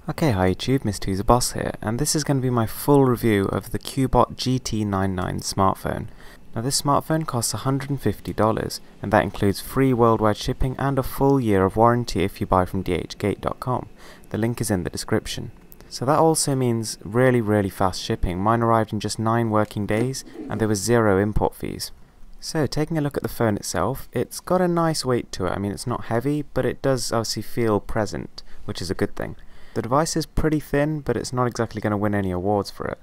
Okay, hi YouTube, Mr. Who's a Boss here, and this is going to be my full review of the Cubot GT99 smartphone. Now this smartphone costs $150, and that includes free worldwide shipping and a full year of warranty if you buy from DHGate.com. The link is in the description. So that also means really fast shipping. Mine arrived in just 9 working days, and there was 0 import fees. So taking a look at the phone itself, it's got a nice weight to it. I mean, it's not heavy, but it does obviously feel present, which is a good thing. The device is pretty thin, but it's not exactly going to win any awards for it.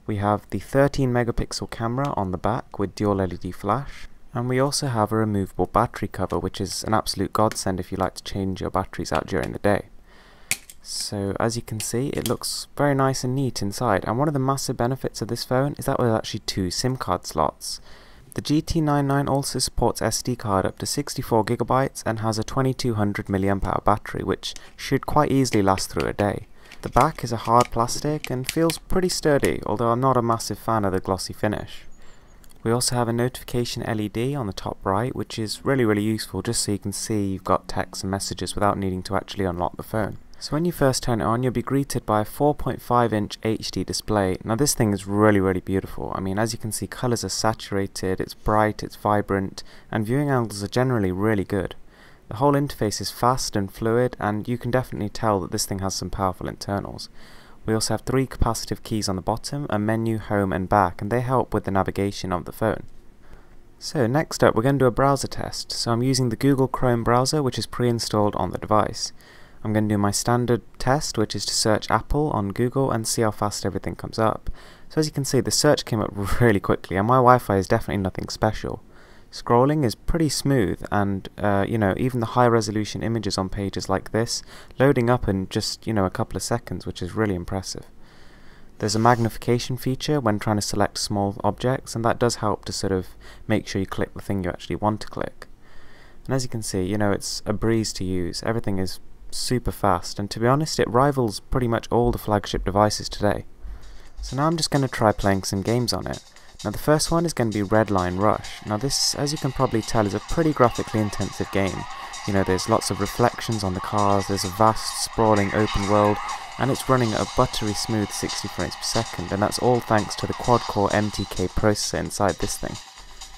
We have the 13 megapixel camera on the back with dual LED flash, and we also have a removable battery cover, which is an absolute godsend if you like to change your batteries out during the day. So as you can see, it looks very nice and neat inside, and one of the massive benefits of this phone is that there's actually 2 SIM card slots. The GT99 also supports SD card up to 64GB and has a 2200 mAh battery, which should quite easily last through a day. The back is a hard plastic and feels pretty sturdy, although I'm not a massive fan of the glossy finish. We also have a notification LED on the top right, which is really useful just so you can see you've got text and messages without needing to actually unlock the phone. So when you first turn it on, you'll be greeted by a 4.5-inch HD display. Now this thing is really beautiful. I mean, as you can see, colours are saturated, it's bright, it's vibrant, and viewing angles are generally really good. The whole interface is fast and fluid, and you can definitely tell that this thing has some powerful internals. We also have 3 capacitive keys on the bottom, a menu, home and back, and they help with the navigation of the phone. So next up, we're going to do a browser test. So I'm using the Google Chrome browser, which is pre-installed on the device. I'm going to do my standard test, which is to search Apple on Google and see how fast everything comes up. So as you can see, the search came up really quickly, and my Wi-Fi is definitely nothing special. Scrolling is pretty smooth, and you know, even the high resolution images on pages like this loading up in just a couple of seconds, which is really impressive. There's a magnification feature when trying to select small objects, and that does help to sort of make sure you click the thing you actually want to click. And as you can see, it's a breeze to use. Everything is super fast, and to be honest, it rivals pretty much all the flagship devices today. So now I'm just going to try playing some games on it. Now the first one is going to be Redline Rush. Now this, as you can probably tell, is a pretty graphically intensive game. There's lots of reflections on the cars, there's a vast sprawling open world, and it's running at a buttery smooth 60 frames per second, and that's all thanks to the quad-core MTK processor inside this thing.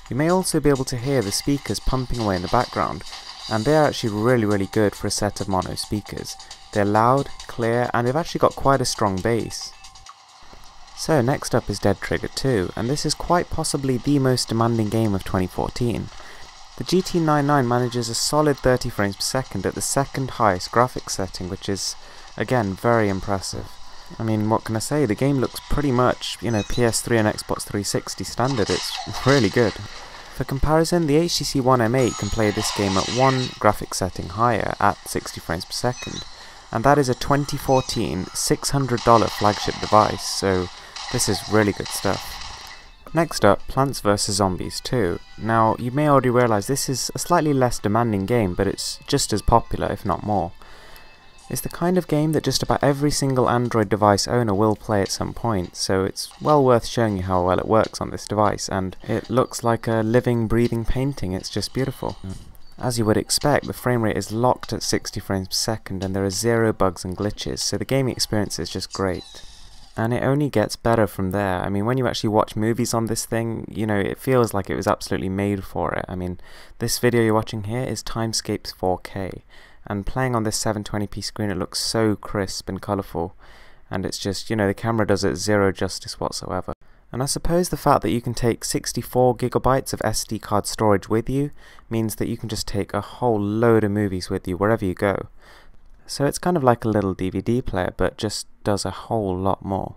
You may also be able to hear the speakers pumping away in the background, and they're actually really good for a set of mono speakers. They're loud, clear, and they've actually got quite a strong bass. So next up is Dead Trigger 2, and this is quite possibly the most demanding game of 2014. The GT99 manages a solid 30 frames per second at the second highest graphics setting, which is, again, very impressive. I mean, what can I say? The game looks pretty much, PS3 and Xbox 360 standard. It's really good. For comparison, the HTC One M8 can play this game at one graphics setting higher at 60 frames per second, and that is a 2014 $600 flagship device, so this is really good stuff. Next up, Plants vs Zombies 2. Now, you may already realise this is a slightly less demanding game, but it's just as popular, if not more. It's the kind of game that just about every single Android device owner will play at some point, so it's well worth showing you how well it works on this device, and it looks like a living, breathing painting. It's just beautiful. As you would expect, the frame rate is locked at 60 frames per second, and there are 0 bugs and glitches, so the gaming experience is just great. And it only gets better from there. I mean, when you actually watch movies on this thing, it feels like it was absolutely made for it. I mean, this video you're watching here is Timescape's 4K. And playing on this 720p screen, it looks so crisp and colourful, and it's just, the camera does it 0 justice whatsoever. And I suppose the fact that you can take 64GB of SD card storage with you means that you can just take a whole load of movies with you wherever you go. So it's kind of like a little DVD player, but just does a whole lot more.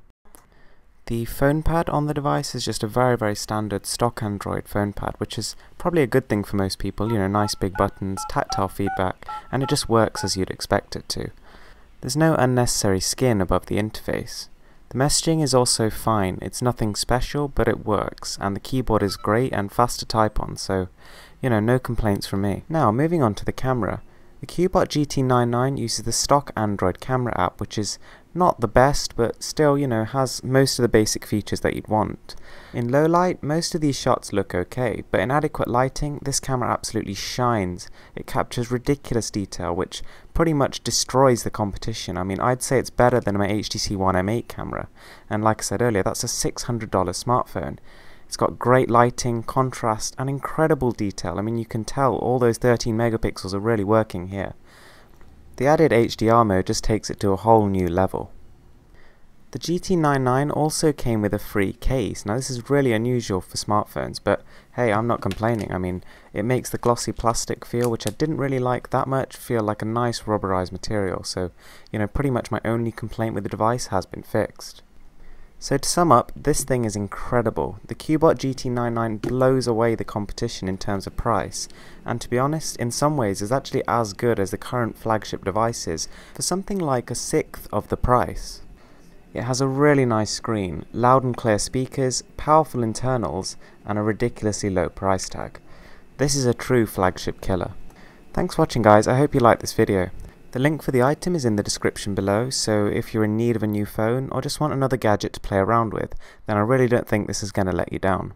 The phone pad on the device is just a very standard stock Android phone pad, which is probably a good thing for most people, nice big buttons, tactile feedback, and it just works as you'd expect it to. There's no unnecessary skin above the interface. The messaging is also fine, it's nothing special, but it works, and the keyboard is great and fast to type on, so, no complaints from me. Now, moving on to the camera. The Cubot GT99 uses the stock Android camera app, which is Not the best, but still, you know, has most of the basic features that you'd want. In low light, most of these shots look okay, but in adequate lighting, this camera absolutely shines. It captures ridiculous detail, which pretty much destroys the competition. I mean, I'd say it's better than my HTC One M8 camera, and like I said earlier, that's a $600 smartphone. It's got great lighting, contrast, and incredible detail. I mean, you can tell all those 13 megapixels are really working here. The added HDR mode just takes it to a whole new level. The GT99 also came with a free case. Now this is really unusual for smartphones, but hey, I'm not complaining. I mean, it makes the glossy plastic feel, which I didn't really like that much, feel like a nice rubberized material. So, you know, pretty much my only complaint with the device has been fixed. So to sum up, this thing is incredible. The Cubot GT99 blows away the competition in terms of price, and to be honest, in some ways is actually as good as the current flagship devices for something like a sixth of the price. It has a really nice screen, loud and clear speakers, powerful internals, and a ridiculously low price tag. This is a true flagship killer. Thanks for watching guys, I hope you liked this video. The link for the item is in the description below, so if you're in need of a new phone or just want another gadget to play around with, then I really don't think this is going to let you down.